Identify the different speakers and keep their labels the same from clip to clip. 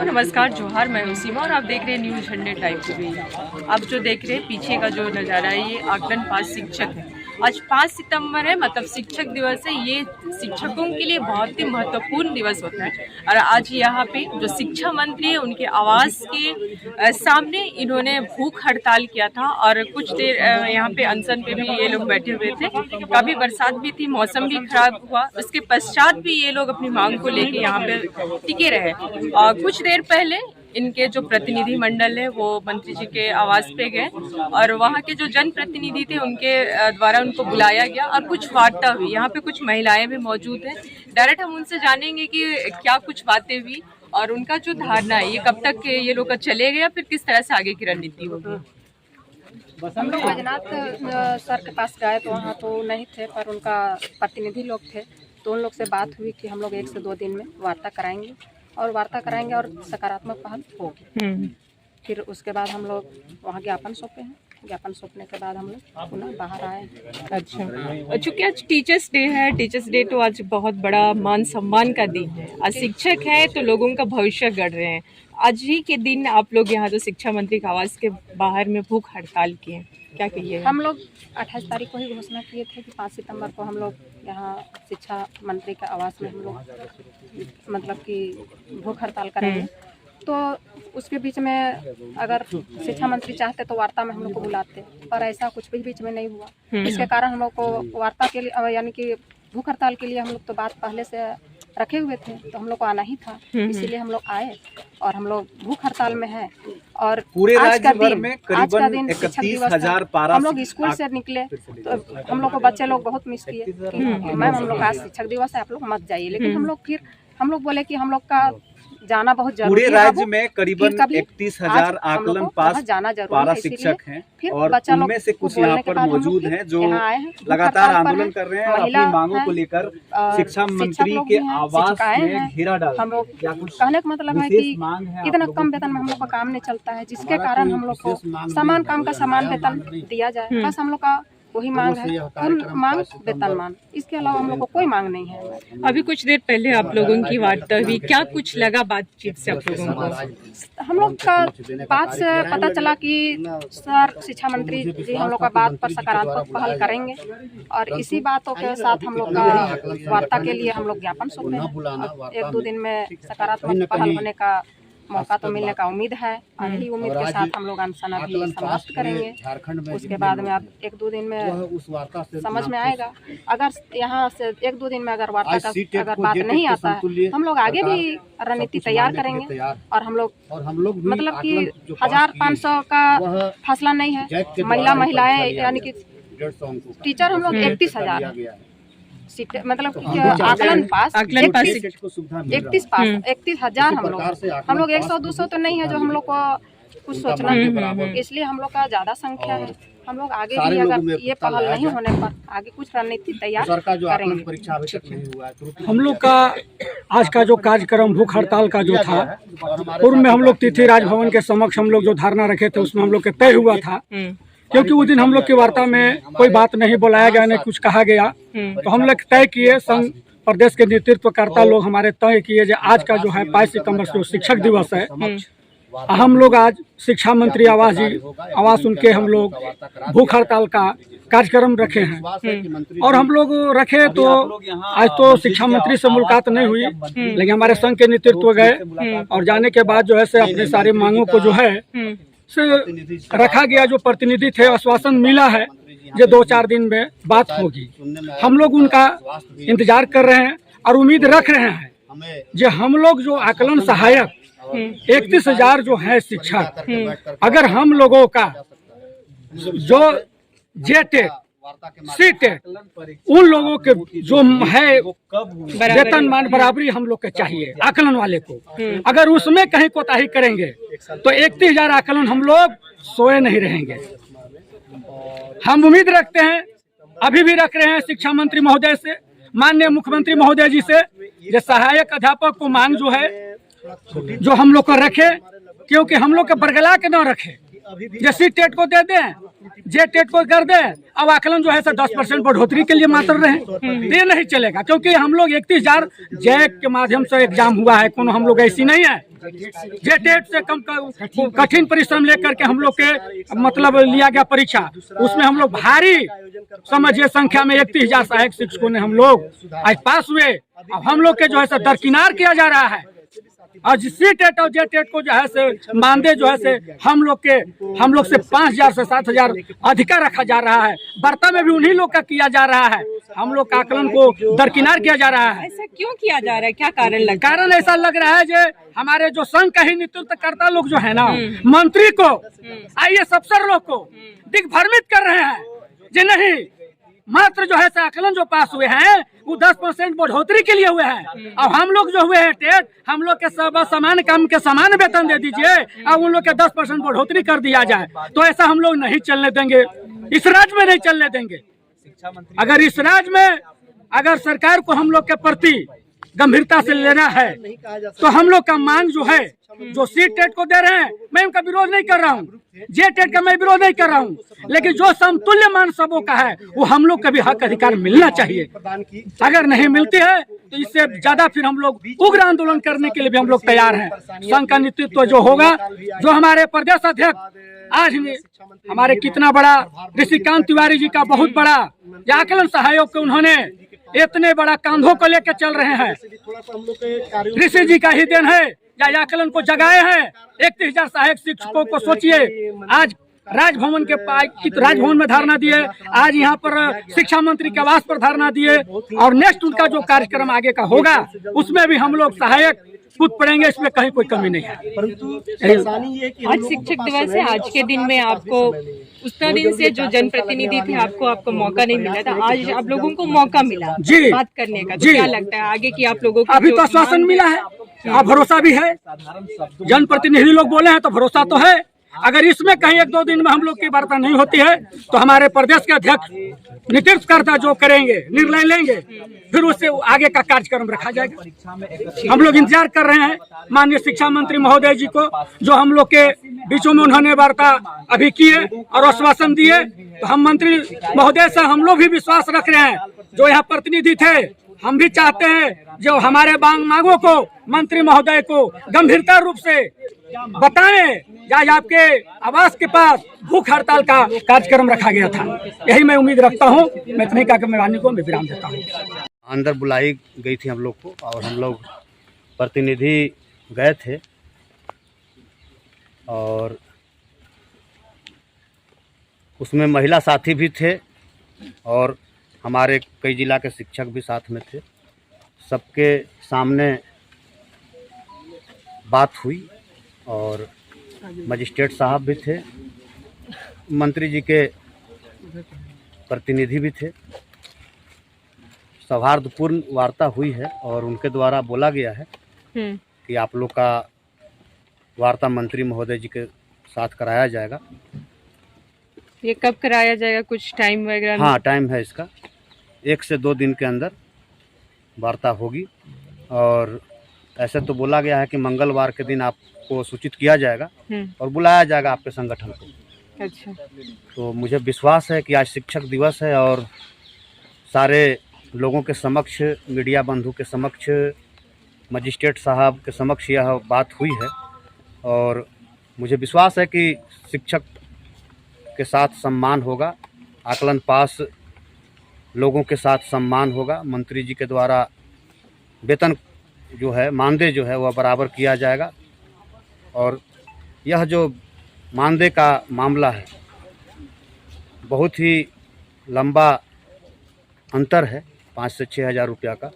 Speaker 1: नमस्कार, जोहार, मैं हूं सीमा और आप देख रहे हैं न्यूज़ 100 टाइम टीवी। आप जो देख रहे हैं पीछे का जो नज़ारा है, ये आकलन पास शिक्षक है। आज 5 सितंबर है, मतलब शिक्षक दिवस है। ये शिक्षकों के लिए बहुत ही महत्वपूर्ण दिवस होता है। और आज यहाँ पे जो शिक्षा मंत्री है, उनके आवास के सामने इन्होंने भूख हड़ताल किया था और कुछ देर यहाँ पे अनशन पे भी ये लोग बैठे हुए थे। काफ़ी बरसात भी थी, मौसम भी खराब हुआ। उसके पश्चात भी ये लोग अपनी मांग को लेके यहाँ पे टिके रहे। और कुछ देर पहले इनके जो प्रतिनिधि मंडल है वो मंत्री जी के आवास पे गए और वहाँ के जो जनप्रतिनिधि थे उनके द्वारा उनको बुलाया गया और कुछ वार्ता हुई। यहाँ पे कुछ महिलाएं भी मौजूद हैं। डायरेक्ट हम उनसे जानेंगे कि क्या कुछ बातें हुई और उनका जो धारणा है, ये कब तक ये लोग चलेगा या फिर किस तरह से आगे की रणनीति होगी।
Speaker 2: हम लोग बैजनाथ सर के पास गए तो वहाँ तो नहीं थे, पर उनका प्रतिनिधि लोग थे, तो उन लोग से बात हुई कि हम लोग 1 से 2 दिन में वार्ता कराएंगे और सकारात्मक पहल होगी। फिर उसके बाद हम लोग वहाँ ज्ञापन सौंपे हैं। ज्ञापन सौंपने के बाद हम लोग पुनः बाहर आए।
Speaker 1: अच्छा, चूँकि आज टीचर्स डे है, टीचर्स डे तो आज बहुत बड़ा मान सम्मान का दिन है। आज शिक्षक है तो लोगों का भविष्य गढ़ रहे हैं। आज ही के दिन आप लोग यहाँ जो शिक्षा मंत्री के आवास के बाहर में भूख हड़ताल किए, क्या कहिए।
Speaker 2: हम लोग 28 तारीख को ही घोषणा किए थे कि 5 सितंबर को हम लोग यहाँ शिक्षा मंत्री के आवास में हम लोग मतलब कि भूख हड़ताल करेंगे। तो उसके बीच में अगर शिक्षा मंत्री चाहते तो वार्ता में हम लोग को बुलाते, पर ऐसा कुछ भी बीच में नहीं हुआ। इसके कारण हम लोग को वार्ता के लिए यानी कि भूख हड़ताल के लिए हम लोग तो बात पहले से रखे हुए थे, तो हम लोग को आना ही था, इसीलिए हम लोग आए और हम लोग भूख हड़ताल में हैं। और
Speaker 3: पूरे राज्य भर में करीबन 31,000 पारा
Speaker 2: हम लोग स्कूल से निकले तो हम लोग को बच्चे लोग बहुत मिस किए कि मैम हम लोग आज शिक्षक दिवस है, आप लोग मत जाइए। लेकिन हम लोग बोले कि हम लोग का जाना बहुत जरूरी है।
Speaker 3: पूरे राज्य में करीबन 31,000 आकलन पास पारा शिक्षक हैं और उनमें से कुछ यहाँ पर मौजूद हैं जो लगातार आंदोलन कर रहे हैं और अपनी मांगों को लेकर शिक्षा मंत्री के आवास में घेरा डाल।
Speaker 2: हम लोग कहने का मतलब है कि इतना कम वेतन में हम लोग का काम नहीं चलता है, जिसके कारण हम लोग को समान काम का समान वेतन दिया जाए। बस हम लोग का वही मांग है, मांग वेतनमान। इसके अलावा हम लोग को कोई मांग नहीं है।
Speaker 1: अभी कुछ देर पहले आप लोगों की वार्ता हुई, क्या कुछ लगा बातचीत से आप लोगों को।
Speaker 2: हम लोग का बात से पता चला कि सर शिक्षा मंत्री जी हम लोग का बात पर सकारात्मक पहल करेंगे और इसी बातों के साथ हम लोग का वार्ता के लिए हम लोग ज्ञापन सौंपे हैं। 1-2 दिन में सकारात्मक पहल होने का मौका तो मिलने का उम्मीद है और यही उम्मीद के साथ हम लोग अनशन अभी समाप्त करेंगे। उसके बाद में अब 1-2 दिन में समझ में आएगा। अगर यहाँ से 1-2 दिन में अगर वार्ता का अगर बात नहीं आता है, हम लोग आगे भी रणनीति तैयार करेंगे और हम लोग मतलब कि 1500 का फैसला नहीं है। महिलाएं यानी कि टीचर हम लोग 31,000 मतलब आकलन पास 31,000 हम लोग 100-200 तो नहीं है जो हम लोग को कुछ सोचना है। इसलिए हम लोग का ज्यादा संख्या है। हम लोग आगे भी अगर ये पहल नहीं होने पर आगे कुछ रणनीति तैयार करेंगे।
Speaker 4: हम लोग का आज का जो कार्यक्रम भूख हड़ताल का जो था, पूर्व में हम लोग तिथि राजभवन के समक्ष हम लोग जो धारणा रखे थे उसमें हम लोग के तय हुआ था, क्योंकि उस दिन हम लोग की वार्ता में कोई बात नहीं बुलाया गया, नहीं कुछ कहा गया। तो हम लोग तय किए, संघ प्रदेश के नेतृत्वकर्ता लोग हमारे तय किए जो आज का जो है 5 सितंबर जो शिक्षक दिवस है, हम लोग आज शिक्षा मंत्री आवास उनके हम लोग भूख हड़ताल का कार्यक्रम रखे हैं। और हम लोग रखे तो आज तो शिक्षा मंत्री से मुलाकात नहीं हुई, लेकिन हमारे संघ के नेतृत्व गए और जाने के बाद जो है से अपनी सारी मांगों को जो है से रखा गया। जो प्रतिनिधि थे आश्वासन मिला है जो 2-4 दिन में बात होगी। हम लोग उनका इंतजार कर रहे हैं और उम्मीद रख रहे हैं जो हम लोग जो आकलन सहायक 31,000 जो है शिक्षक, अगर हम लोगों का जो जेटेट सीटेट उन लोगों के जो है वेतनमान बराबरी हम लोग के चाहिए आकलन वाले को, अगर उसमें कहीं कोताही करेंगे तो 31,000 आकलन हम लोग सोए नहीं रहेंगे। हम उम्मीद रखते हैं, अभी भी रख रहे हैं शिक्षा मंत्री महोदय से, माननीय मुख्यमंत्री महोदय जी से, जो सहायक अध्यापक को मांग जो है जो हम लोग को रखे, क्योंकि हम लोग के बरगला के न रखे। जो सीटेट को दे दें, जे टेट को कर दे, अब आकलन जो है 10% बढ़ोतरी के लिए मात्र रहे, तो ये नहीं चलेगा। क्योंकि हम लोग 31,000 जैक के माध्यम से एग्जाम हुआ है, कोनो हम लोग ऐसी नहीं है। जे टेट से कम कठिन परिश्रम लेकर के हम लोग के मतलब लिया गया परीक्षा, उसमें हम लोग भारी समझिए संख्या में 31,000 सहायक शिक्षकों ने हम लोग आज पास हुए। अब हम लोग के जो है दरकिनार किया जा रहा है, और सी टेट और जे टेट को जो है से मानदे जो है से हम लोग से 5,000 से 7,000 अधिका रखा जा रहा है। वार्ता में भी उन्हीं लोग का किया जा रहा है, हम लोग का आकलन को दरकिनार किया जा रहा है।
Speaker 1: ऐसा क्यों किया जा रहा है, क्या कारण लग
Speaker 4: कारण ऐसा लग रहा है जो हमारे जो संघ का ही नेतृत्वकर्ता लोग जो है ना, मंत्री को IAS अफसर लोग को दिग्भ्रमित कर रहे हैं जी। नहीं, मात्र जो है आकलन जो पास हुए हैं वो 10% बढ़ोतरी के लिए हुए हैं। अब हम लोग जो हुए हैं टेट, हम लोग के सब समान काम के समान वेतन दे दीजिए, अब उन लोग के 10% बढ़ोतरी कर दिया जाए, तो ऐसा हम लोग नहीं चलने देंगे, इस राज्य में नहीं चलने देंगे। अगर इस राज्य में अगर सरकार को हम लोग के प्रति गंभीरता से लेना है, तो हम लोग का मांग जो है, जो सी टेट को दे रहे हैं, मैं उनका विरोध नहीं कर रहा हूँ, जे टेट का मैं विरोध नहीं कर रहा हूँ, लेकिन जो समतुल्य मान सबों का है वो हम लोग का भी हक अधिकार मिलना चाहिए। अगर नहीं मिलती है तो इससे ज्यादा फिर हम लोग उग्र आंदोलन करने के लिए भी हम लोग तैयार हैं। संघ का नेतृत्व जो होगा, जो हमारे प्रदेश अध्यक्ष आज हमारे कितना बड़ा ऋषिकांत तिवारी जी का बहुत बड़ा आकलन सहायक उन्होंने इतने बड़ा कांधों को लेकर चल रहे हैं, ऋषि जी का ही देन है या आकलन को जगाए हैं। 31,000 सहायक शिक्षकों को सोचिए, आज राजभवन राजभवन में धरना दिए, आज यहाँ पर शिक्षा मंत्री के आवास पर धरना दिए, और नेक्स्ट उनका जो कार्यक्रम आगे का होगा उसमें भी हम लोग सहायक कूद पड़ेंगे, इसमें कहीं कोई कमी नहीं है।
Speaker 1: आज शिक्षक दिवस है, आज के दिन में आपको उतना दिन से जो जनप्रतिनिधि थे आपको मौका नहीं मिला था, आज आप लोगों को मौका मिला जी बात करने का, तो क्या लगता है आगे की आप लोगों को?
Speaker 4: अभी तो आश्वासन मिला है और भरोसा भी है, जनप्रतिनिधि लोग बोले हैं तो भरोसा तो है। अगर इसमें कहीं 1-2 दिन में हम लोग की वार्ता नहीं होती है तो हमारे प्रदेश के अध्यक्ष नेतृत्वकर्ता जो करेंगे, निर्णय लेंगे, फिर उससे आगे का कार्यक्रम रखा जाएगा। हम लोग इंतजार कर रहे हैं माननीय शिक्षा मंत्री महोदय जी को, जो हम लोग के बीचों में उन्होंने वार्ता अभी किए और आश्वासन दिए, तो हम मंत्री महोदय से हम लोग भी विश्वास रख रहे हैं। जो यहाँ प्रतिनिधि थे, हम भी चाहते हैं जो हमारे मांगों को मंत्री महोदय को गंभीरता रूप से बताएं। आज आपके आवास के पास भूख हड़ताल का कार्यक्रम रखा गया था, यही मैं उम्मीद रखता हूं। मैं इतनी कहकर मेहरबानी को मैं विराम देता हूं।
Speaker 5: अंदर बुलाई गई थी हम लोग को, और हम लोग प्रतिनिधि गए थे, और उसमें महिला साथी भी थे और हमारे कई जिला के शिक्षक भी साथ में थे। सबके सामने बात हुई और मजिस्ट्रेट साहब भी थे, मंत्री जी के प्रतिनिधि भी थे। सौहार्दपूर्ण वार्ता हुई है और उनके द्वारा बोला गया है कि आप लोग का वार्ता मंत्री महोदय जी के साथ कराया जाएगा।
Speaker 1: ये कब कराया जाएगा, कुछ टाइम वगैरह?
Speaker 5: हाँ, टाइम है इसका, 1 से 2 दिन के अंदर वार्ता होगी। और ऐसे तो बोला गया है कि मंगलवार के दिन आपको सूचित किया जाएगा और बुलाया जाएगा आपके संगठन को।
Speaker 1: अच्छा, तो
Speaker 5: मुझे विश्वास है कि आज शिक्षक दिवस है और सारे लोगों के समक्ष, मीडिया बंधु के समक्ष, मजिस्ट्रेट साहब के समक्ष यह बात हुई है, और मुझे विश्वास है कि शिक्षक के साथ सम्मान होगा, आकलन पास लोगों के साथ सम्मान होगा। मंत्री जी के द्वारा वेतन जो है, मानदेय जो है वह बराबर किया जाएगा। और यह जो मानदेय का मामला है, बहुत ही लंबा अंतर है, 5 से 6 हज़ार रुपया का।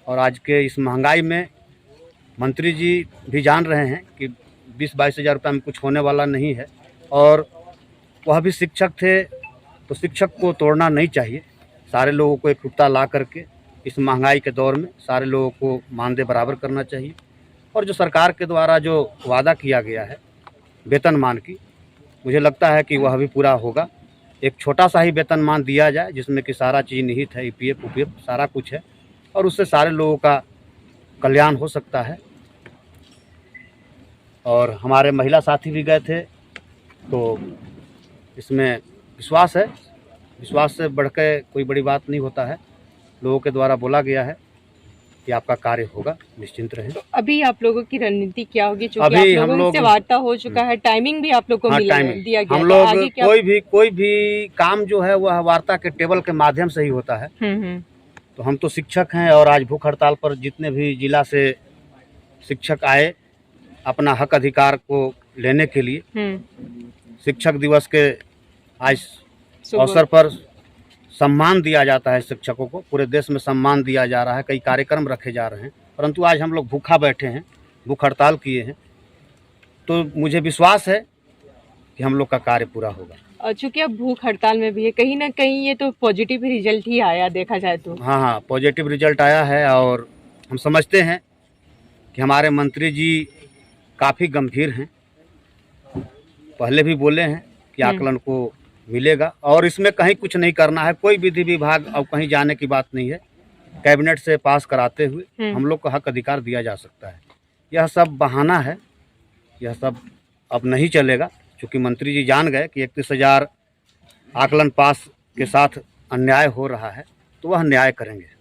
Speaker 5: और आज के इस महंगाई में मंत्री जी भी जान रहे हैं कि 20-22 हज़ार रुपये में कुछ होने वाला नहीं है, और वह भी शिक्षक थे, तो शिक्षक को तोड़ना नहीं चाहिए। सारे लोगों को एकजुटता ला करके इस महंगाई के दौर में सारे लोगों को मानदेय बराबर करना चाहिए। और जो सरकार के द्वारा जो वादा किया गया है वेतनमान की, मुझे लगता है कि वह भी पूरा होगा। एक छोटा सा ही वेतनमान दिया जाए जिसमें कि सारा चीज़ निहित है, EPF, UPF सारा कुछ है, और उससे सारे लोगों का कल्याण हो सकता है। और हमारे महिला साथी भी गए थे, तो इसमें विश्वास है, विश्वास से बढ़ के कोई बड़ी बात नहीं होता है। लोगों के द्वारा बोला गया है कि आपका कार्य होगा, निश्चिंत रहें।
Speaker 1: तो अभी आप लोगों की रणनीति क्या होगी? चूंकि
Speaker 5: अभी
Speaker 1: आप
Speaker 5: हम
Speaker 1: लोगों से वार्ता हो चुका है, टाइमिंग भी आप लोग को दिया गया
Speaker 5: हम
Speaker 1: है,
Speaker 5: लोग
Speaker 1: आगे क्या?
Speaker 5: कोई भी काम जो है वह वार्ता के टेबल के माध्यम से ही होता है। तो हम तो शिक्षक हैं और आज भूख हड़ताल पर जितने भी जिला से शिक्षक आए अपना हक अधिकार को लेने के लिए, शिक्षक दिवस के आज अवसर पर सम्मान दिया जाता है शिक्षकों को, पूरे देश में सम्मान दिया जा रहा है, कई कार्यक्रम रखे जा रहे हैं, परंतु आज हम लोग भूखा बैठे हैं, भूख हड़ताल किए हैं। तो मुझे विश्वास है कि हम लोग का कार्य पूरा होगा।
Speaker 1: चूंकि अब भूख हड़ताल में भी है, कहीं ना कहीं ये तो पॉजिटिव रिजल्ट ही आया देखा जाए तो।
Speaker 5: हाँ, पॉजिटिव रिजल्ट आया है और हम समझते हैं कि हमारे मंत्री जी काफ़ी गंभीर हैं। पहले भी बोले हैं कि आकलन को मिलेगा और इसमें कहीं कुछ नहीं करना है, कोई विधि विभाग और कहीं जाने की बात नहीं है। कैबिनेट से पास कराते हुए हम लोग को हक अधिकार दिया जा सकता है। यह सब बहाना है, यह सब अब नहीं चलेगा, क्योंकि मंत्री जी जान गए कि 31,000 आकलन पास के साथ अन्याय हो रहा है, तो वह न्याय करेंगे।